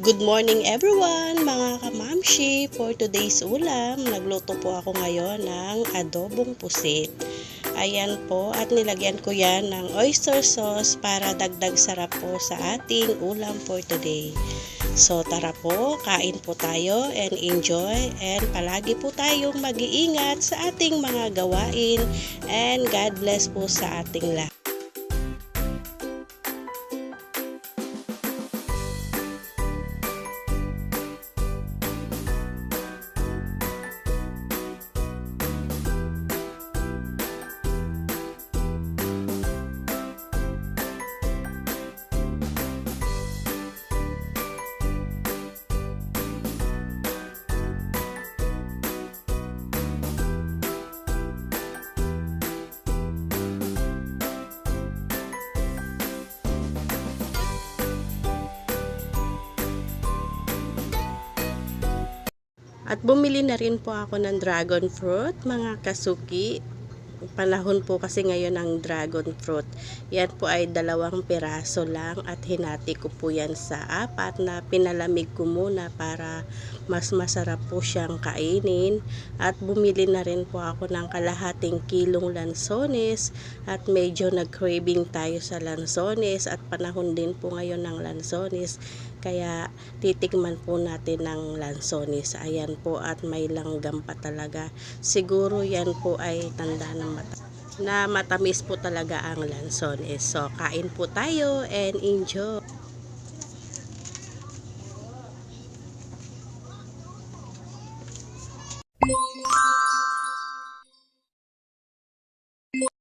Good morning everyone, mga kamamshi. For today's ulam, nagluto po ako ngayon ng adobong pusit. Ayan po, at nilagyan ko yan ng oyster sauce para dagdag sarap po sa ating ulam for today. So tara po, kain po tayo and enjoy, and palagi po tayong mag-iingat sa ating mga gawain, and God bless po sa ating lahat. At bumili na rin po ako ng dragon fruit, mga kasuki. Panahon po kasi ngayon ng dragon fruit. Yan po ay 2 piraso lang at hinati ko po yan sa 4 na pinalamig ko muna para mas masarap po siyang kainin. At bumili na rin po ako ng kalahating kilong lansones at medyo nag-craving tayo sa lansones at panahon din po ngayon ng lansones. Kaya titikman po natin ng lansones. Ayan po, at may langgam pa talaga. Siguro yan po ay tanda na matamis po talaga ang lansones. So kain po tayo and enjoy.